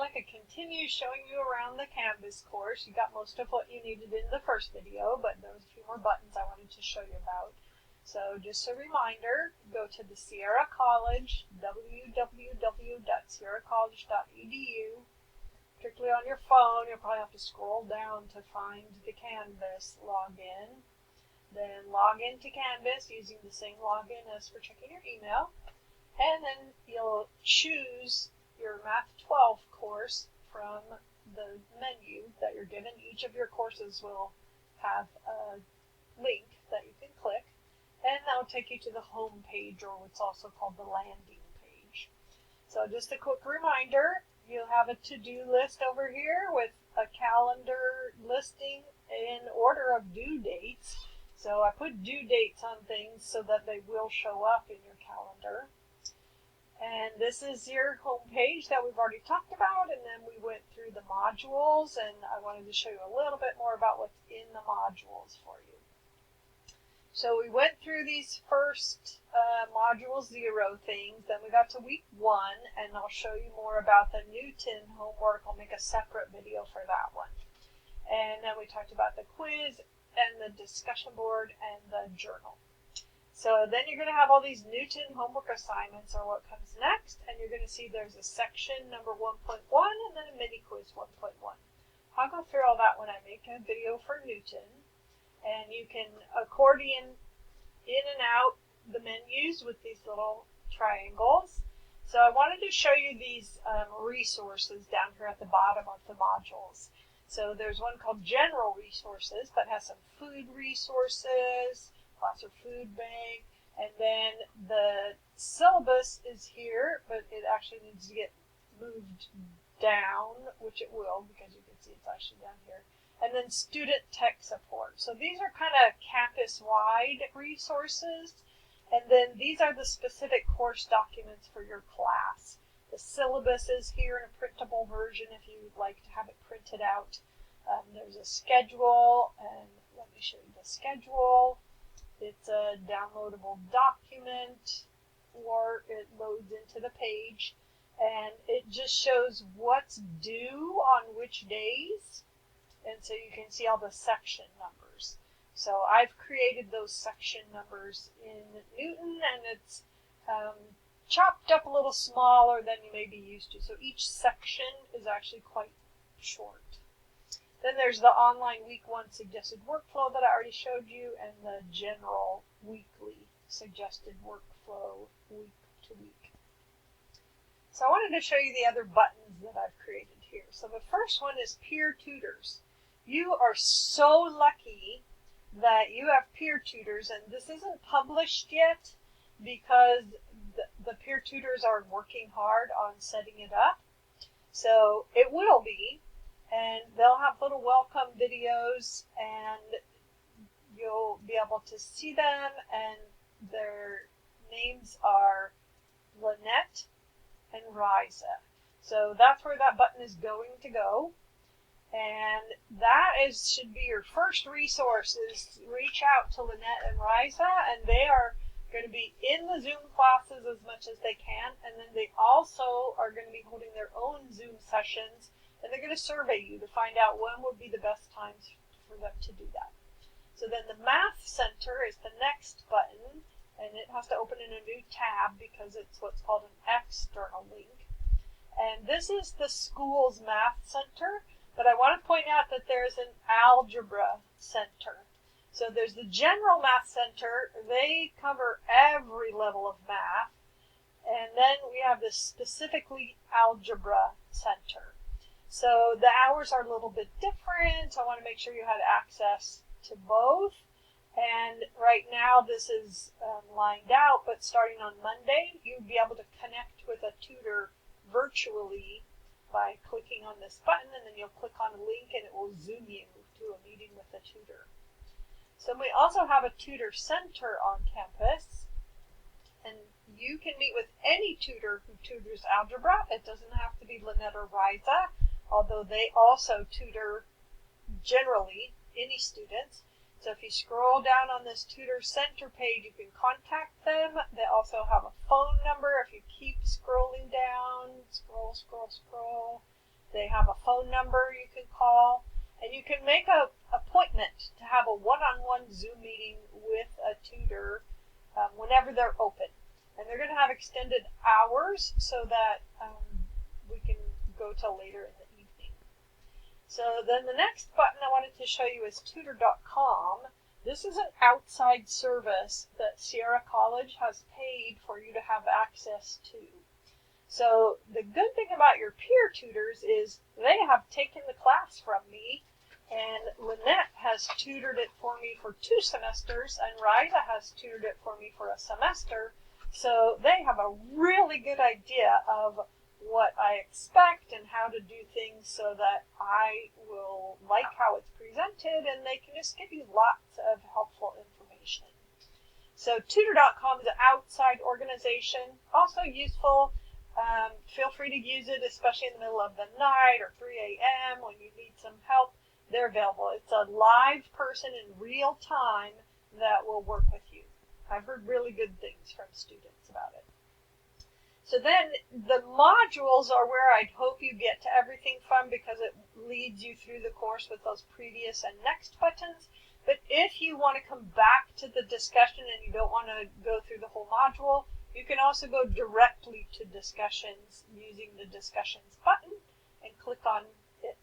going to continue showing you around the Canvas course. You got most of what you needed in the first video, but there was a few more buttons I wanted to show you about. So just a reminder, go to the Sierra College, www.sierracollege.edu. Particularly on your phone, you'll probably have to scroll down to find the Canvas login. Then log into Canvas using the same login as for checking your email. And then you'll choose your Math 12 course from the menu that you're given. Each of your courses will have a link that you can click, and that will take you to the home page, or what's also called the landing page. So just a quick reminder, you'll have a to-do list over here with a calendar listing in order of due dates. So I put due dates on things so that they will show up in your calendar. And this is your home page that we've already talked about, and then we went through the modules, and I wanted to show you a little bit more about what's in the modules for you. So we went through these first module 0 things, then we got to week 1, and I'll show you more about the Newton homework. I'll make a separate video for that one. And then we talked about the quiz and the discussion board and the journal. So then you're going to have all these Newton homework assignments are what comes next, and you're going to see there's a section number 1.1 and then a mini quiz 1.1. I'll go through all that when I make a video for Newton, and you can accordion in and out the menus with these little triangles. So I wanted to show you these resources down here at the bottom of the modules. So there's one called General Resources that has some food resources, Placer Food Bank, and then the syllabus is here, but it actually needs to get moved down, which it will, because you can see it's actually down here. And then Student Tech Support. So these are kind of campus-wide resources, and then these are the specific course documents for your class. The syllabus is here in a printable version if you would like to have it printed out. There's a schedule, and let me show you the schedule. It's a downloadable document, or it loads into the page, and it just shows what's due on which days, and so you can see all the section numbers. So I've created those section numbers in Newton, and it's chopped up a little smaller than you may be used to, so each section is actually quite short. Then there's the online week 1 suggested workflow that I already showed you, and the general weekly suggested workflow week to week. So I wanted to show you the other buttons that I've created here. So the first one is peer tutors. You are so lucky that you have peer tutors, and this isn't published yet because the peer tutors are working hard on setting it up. So it will be. And they'll have little welcome videos, and you'll be able to see them, and their names are Lynette and Riza. So that's where that button is going to go, and that should be your first resource, is reach out to Lynette and Riza, and they are going to be in the Zoom classes as much as they can, and then they also are going to be holding their own Zoom sessions. And they're going to survey you to find out when would be the best times for them to do that. So then the Math Center is the next button, and it has to open in a new tab because it's what's called an external link. And this is the school's Math Center, but I want to point out that there's an Algebra Center. So there's the General Math Center. They cover every level of math. And then we have the specifically Algebra Center. So the hours are a little bit different. I want to make sure you had access to both. And right now this is lined out, but starting on Monday, you'll be able to connect with a tutor virtually by clicking on this button, and then you'll click on a link and it will zoom you to a meeting with a tutor. So we also have a tutor center on campus, and you can meet with any tutor who tutors algebra. It doesn't have to be Lynette or Riza, although they also tutor generally any students. So if you scroll down on this tutor center page, you can contact them. They also have a phone number. If you keep scrolling down, scroll, They have a phone number you can call, and you can make an appointment to have a one-on-one Zoom meeting with a tutor whenever they're open. And they're going to have extended hours so that we can go till later in the evening. So then the next button I wanted to show you is tutor.com. This is an outside service that Sierra College has paid for you to have access to. So the good thing about your peer tutors is they have taken the class from me, and Lynette has tutored it for me for 2 semesters, and Riza has tutored it for me for a semester. So they have a really good idea of what I expect and how to do things so that I will like how it's presented, and they can just give you lots of helpful information. So tutor.com is an outside organization, also useful. Feel free to use it, especially in the middle of the night or 3 a.m. when you need some help. They're available. It's a live person in real time that will work with you. I've heard really good things from students about it. So then the modules are where I'd hope you get to everything from, because it leads you through the course with those previous and next buttons. But if you want to come back to the discussion and you don't want to go through the whole module, you can also go directly to discussions using the discussions button and click on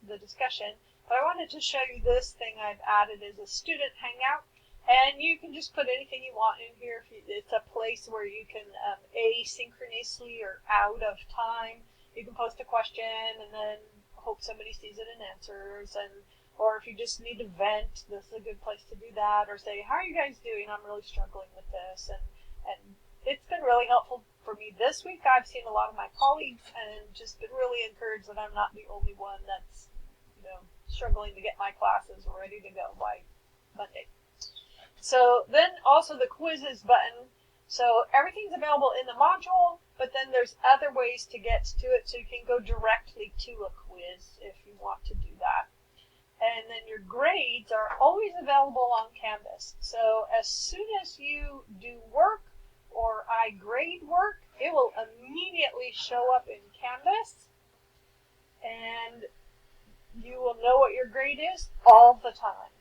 the discussion. But I wanted to show you this thing I've added as a student hangout. And you can just put anything you want in here. It's a place where you can asynchronously or out of time, you can post a question and then hope somebody sees it and answers. Or if you just need to vent, this is a good place to do that. Or say, how are you guys doing? I'm really struggling with this. And it's been really helpful for me this week. I've seen a lot of my colleagues and just been really encouraged that I'm not the only one that's struggling to get my classes ready to go by Monday. So then also the quizzes button. So everything's available in the module, but then there's other ways to get to it. So you can go directly to a quiz if you want to do that. And then your grades are always available on Canvas. So as soon as you do work or I grade work, it will immediately show up in Canvas. And you will know what your grade is all the time.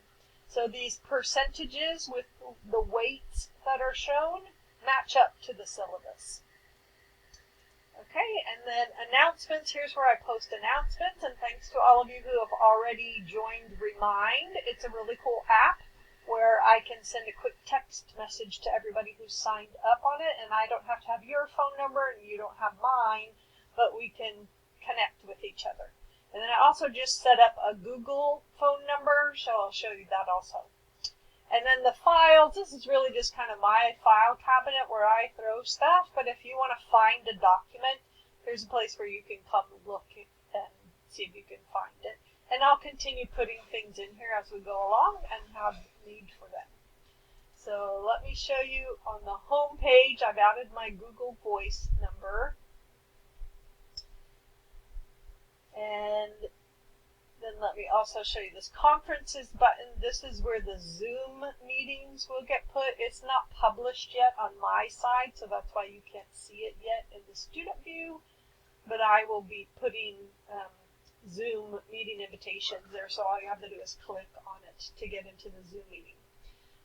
So these percentages with the weights that are shown match up to the syllabus. Okay, and then announcements. Here's where I post announcements, and thanks to all of you who have already joined Remind. It's a really cool app where I can send a quick text message to everybody who's signed up on it, and I don't have to have your phone number and you don't have mine, but we can connect with each other. And then I also just set up a Google phone number, so I'll show you that also. And then the files, this is really just kind of my file cabinet where I throw stuff, but if you want to find a document, there's a place where you can come look and see if you can find it. And I'll continue putting things in here as we go along and have need for them. So let me show you on the home page, I've added my Google Voice number. And then let me also show you this conferences button. This is where the Zoom meetings will get put. It's not published yet on my side, so that's why you can't see it yet in the student view. But I will be putting Zoom meeting invitations there, so all you have to do is click on it to get into the Zoom meeting.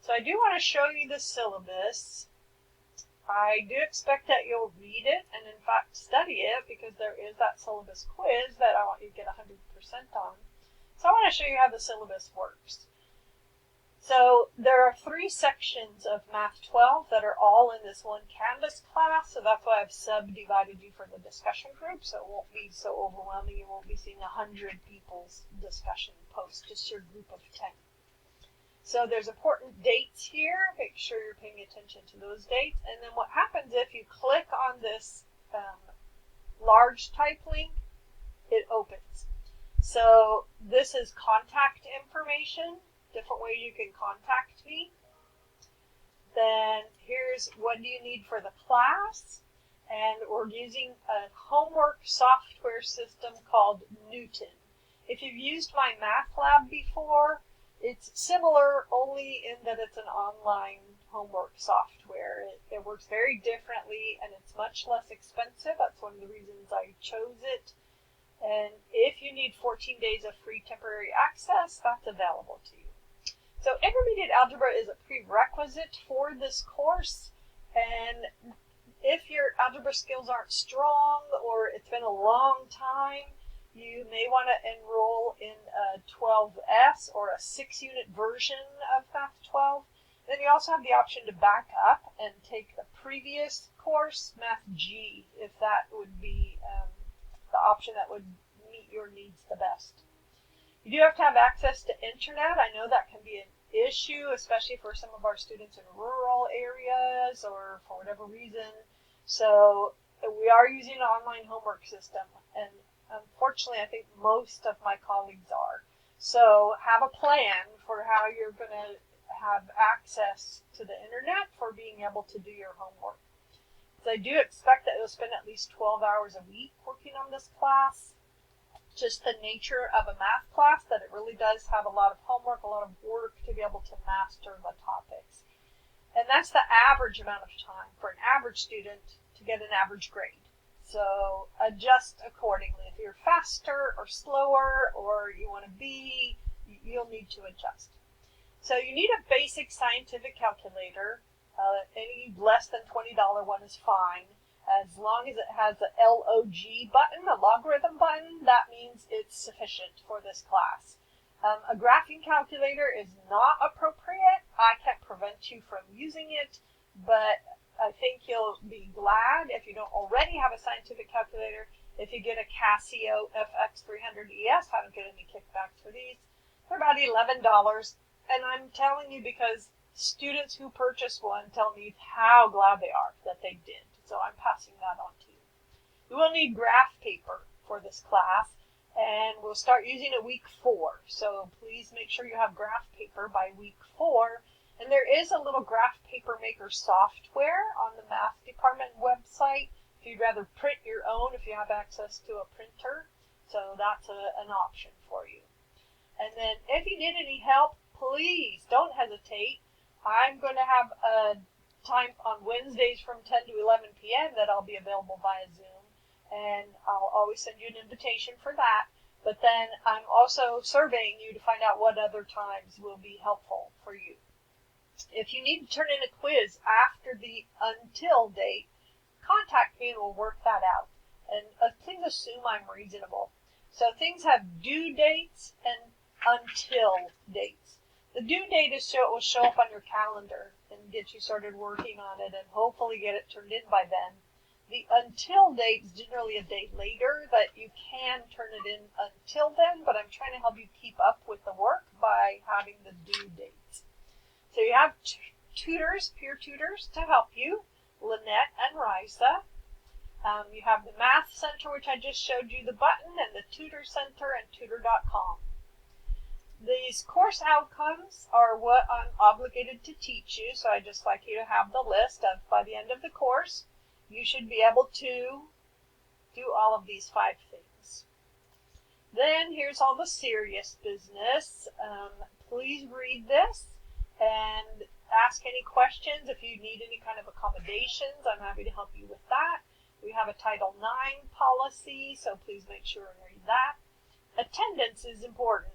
So I do want to show you the syllabus. I do expect that you'll read it and, in fact, study it, because there is that syllabus quiz that I want you to get 100% on. So I want to show you how the syllabus works. So there are 3 sections of Math 12 that are all in this one Canvas class, so that's why I've subdivided you for the discussion group, so it won't be so overwhelming. You won't be seeing 100 people's discussion post, just your group of 10. So there's important dates here. Make sure you're paying attention to those dates. And then what happens if you click on this large type link, it opens. So this is contact information, different ways you can contact me. Then here's what do you need for the class. And we're using a homework software system called Newton. If you've used my math lab before, it's similar only in that it's an online homework software. It works very differently and it's much less expensive. That's one of the reasons I chose it. And if you you need 14 days of free temporary access, that's available to you. So intermediate algebra is a prerequisite for this course, and if your algebra skills aren't strong or it's been a long time, you may want to enroll in a 12S or a 6-unit version of Math 12. Then you also have the option to back up and take the previous course, Math G, if that would be the option that would meet your needs the best. You do have to have access to internet. I know that can be an issue, especially for some of our students in rural areas or for whatever reason. So we are using an online homework system, and unfortunately I think most of my colleagues are. So have a plan for how you're going to have access to the internet for being able to do your homework. So I do expect that you'll spend at least 12 hours a week working on this class. Just the nature of a math class, that it really does have a lot of homework, a lot of work to be able to master the topics. And that's the average amount of time for an average student to get an average grade. So adjust accordingly. If you're faster or slower or you want to be, you'll need to adjust. So you need a basic scientific calculator. Any less than $20 one is fine. As long as it has a LOG button, a logarithm button, that means it's sufficient for this class. A graphing calculator is not appropriate. I can't prevent you from using it, but I think you'll be glad if you don't already have a scientific calculator. If you get a Casio FX300ES, I don't get any kickbacks for these. They're about $11, and I'm telling you because students who purchase one tell me how glad they are that they did. So I'm passing that on to you. You will need graph paper for this class, and we'll start using it week 4. So please make sure you have graph paper by week 4. And there is a little graph paper maker software on the math department website if you'd rather print your own if you have access to a printer. So that's an option for you. And then if you need any help, please don't hesitate. I'm going to have a time on Wednesdays from 10 to 11 p.m. that I'll be available via Zoom, and I'll always send you an invitation for that. But then I'm also surveying you to find out what other times will be helpful for you. If you need to turn in a quiz after the until date, contact me and we'll work that out. And please assume I'm reasonable. So things have due dates and until dates. The due date will show up on your calendar and get you started working on it and hopefully get it turned in by then. The until date is generally a day later that you can turn it in until then, but I'm trying to help you keep up with the work by having the due dates. So you have tutors, peer tutors to help you, Lynette and Risa. You have the Math Center, which I just showed you the button, and the Tutor Center and tutor.com. These course outcomes are what I'm obligated to teach you, so I'd just like you to have the list of by the end of the course, you should be able to do all of these 5 things. Then here's all the serious business. Please read this and ask any questions. If you need any kind of accommodations, I'm happy to help you with that. We have a Title IX policy, so please make sure and read that. Attendance is important.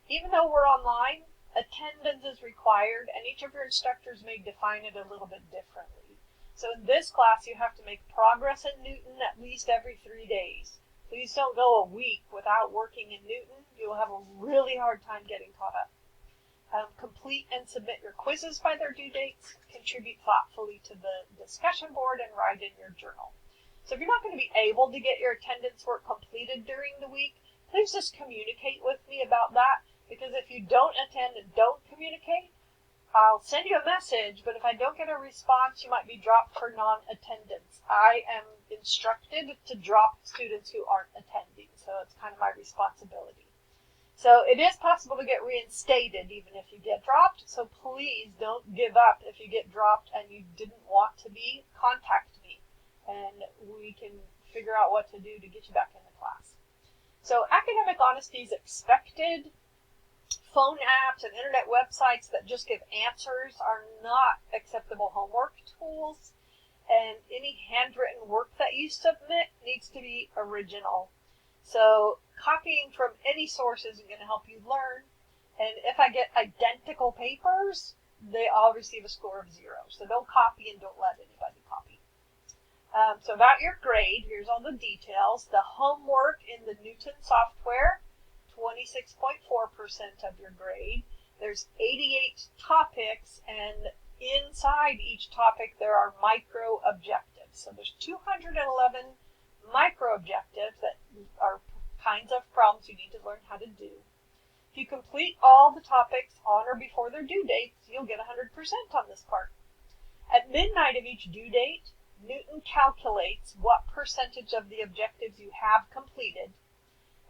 Even though we're online, attendance is required, and each of your instructors may define it a little bit differently. So in this class, you have to make progress in Newton at least every 3 days. Please don't go a week without working in Newton. You'll have a really hard time getting caught up. Complete and submit your quizzes by their due dates. Contribute thoughtfully to the discussion board and write in your journal. So if you're not going to be able to get your attendance work completed during the week, please just communicate with me about that. Because if you don't attend and don't communicate, I'll send you a message, but if I don't get a response, you might be dropped for non-attendance. I am instructed to drop students who aren't attending, so it's kind of my responsibility. So it is possible to get reinstated even if you get dropped, so please don't give up if you get dropped and you didn't want to be. Contact me, and we can figure out what to do to get you back in the class. So academic honesty is expected. Phone apps and internet websites that just give answers are not acceptable homework tools, and any handwritten work that you submit needs to be original. So copying from any source isn't going to help you learn. And if I get identical papers, they all receive a score of 0. So don't copy and don't let anybody copy. So about your grade, here's all the details. The homework in the Newton software, 26.4% of your grade. There's 88 topics, and inside each topic there are micro objectives. So there's 211 micro objectives that are kinds of problems you need to learn how to do. If you complete all the topics on or before their due dates, you'll get 100% on this part. At midnight of each due date, Newton calculates what percentage of the objectives you have completed,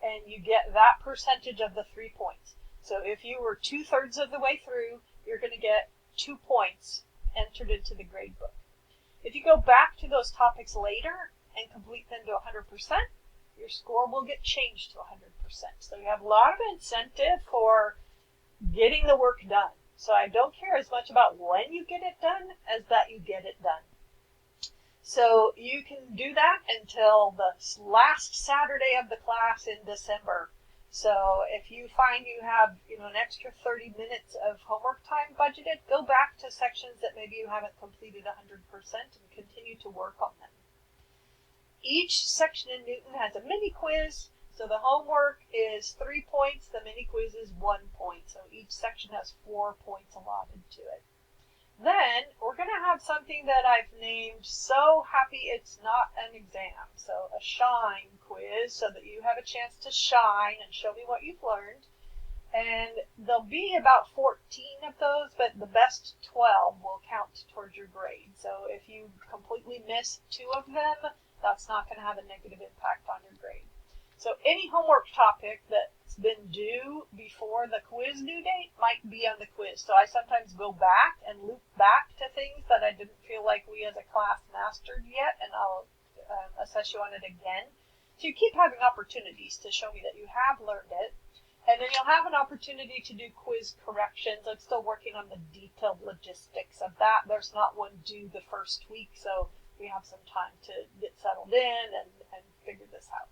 and you get that percentage of the 3 points. So if you were 2/3 of the way through, you're going to get 2 points entered into the grade book. If you go back to those topics later and complete them to 100%, your score will get changed to 100%. So you have a lot of incentive for getting the work done. So I don't care as much about when you get it done as that you get it done. So you can do that until the last Saturday of the class in December. So if you find you have an extra 30 minutes of homework time budgeted, go back to sections that maybe you haven't completed 100% and continue to work on them. Each section in Newton has a mini quiz. So the homework is 3 points, the mini quiz is 1 point. So each section has 4 points allotted to it. Then we're going to have something that I've named So Happy It's Not an Exam. So a shine quiz, so that you have a chance to shine and show me what you've learned. And there'll be about 14 of those, but the best 12 will count towards your grade. So if you completely miss 2 of them, that's not going to have a negative impact on your grade. So any homework topic that's been due before the quiz due date might be on the quiz. So I sometimes go back and loop back to things that I didn't feel like we as a class mastered yet, and I'll assess you on it again. So you keep having opportunities to show me that you have learned it. And then you'll have an opportunity to do quiz corrections. I'm still working on the detailed logistics of that. There's not one due the first week, so we have some time to get settled in and figure this out.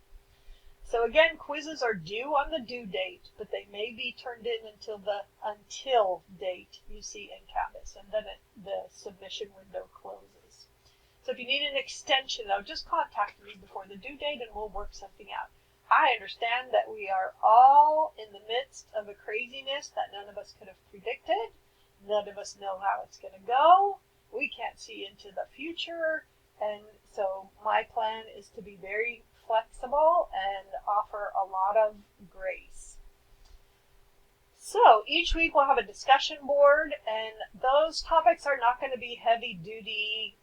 So again, quizzes are due on the due date, but they may be turned in until the until date you see in Canvas, and then the submission window closes. So if you need an extension, though, just contact me before the due date and we'll work something out. I understand that we are all in the midst of a craziness that none of us could have predicted. None of us know how it's going to go. We can't see into the future. And so my plan is to be very flexible and offer a lot of grace. So each week we'll have a discussion board, and those topics are not going to be heavy duty,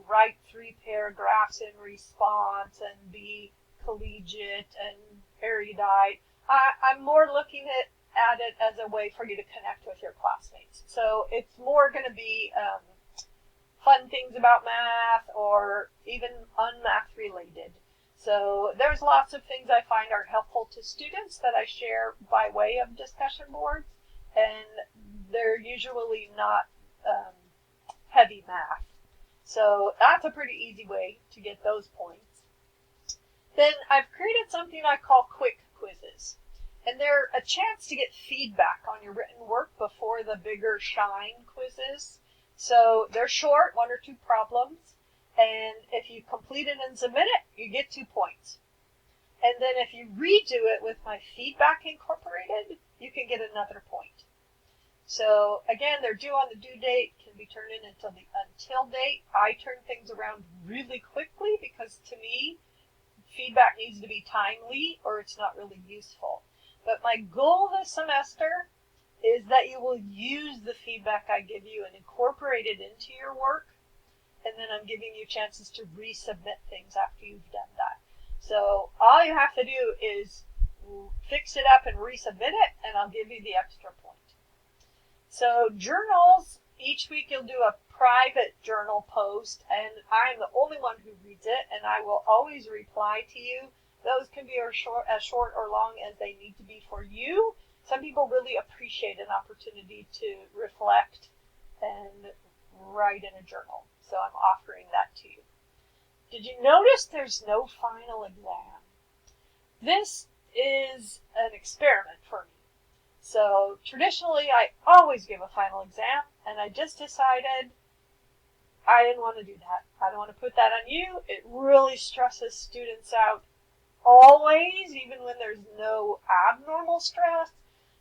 write 3 paragraphs in response and be collegiate and erudite. I'm more looking at it as a way for you to connect with your classmates. So it's more going to be fun things about math or even unmath related. So there's lots of things I find are helpful to students that I share by way of discussion boards, and they're usually not heavy math. So that's a pretty easy way to get those points. Then I've created something I call quick quizzes, and they're a chance to get feedback on your written work before the bigger shine quizzes. So they're short, 1 or 2 problems. And if you complete it and submit it, you get 2 points. And then if you redo it with my feedback incorporated, you can get another point. So again, they're due on the due date, can be turned in until the until date. I turn things around really quickly because to me, feedback needs to be timely or it's not really useful. But my goal this semester is that you will use the feedback I give you and incorporate it into your work. And then I'm giving you chances to resubmit things after you've done that. So all you have to do is fix it up and resubmit it, and I'll give you the extra point. So journals, each week you'll do a private journal post, and I'm the only one who reads it, and I will always reply to you. Those can be as short or long as they need to be for you. Some people really appreciate an opportunity to reflect and write in a journal. So I'm offering that to you. Did you notice there's no final exam? This is an experiment for me. So traditionally, I always give a final exam, and I just decided I didn't want to do that. I don't want to put that on you. It really stresses students out always, even when there's no abnormal stress.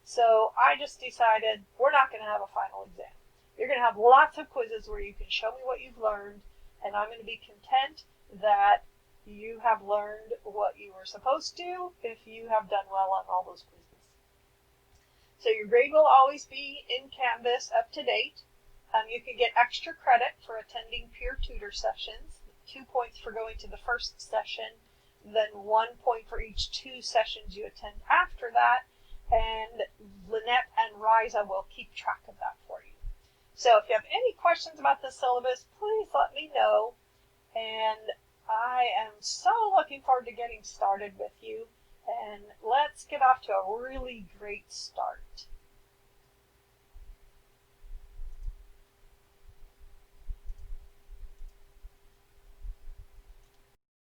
So I just decided we're not going to have a final exam. You're going to have lots of quizzes where you can show me what you've learned, and I'm going to be content that you have learned what you were supposed to if you have done well on all those quizzes. So your grade will always be in Canvas, up to date. You can get extra credit for attending peer tutor sessions, 2 points for going to the first session, then 1 point for each 2 sessions you attend after that, and Lynette and Riza will keep track of that for you. So if you have any questions about the syllabus, please let me know, and I am so looking forward to getting started with you, and let's get off to a really great start.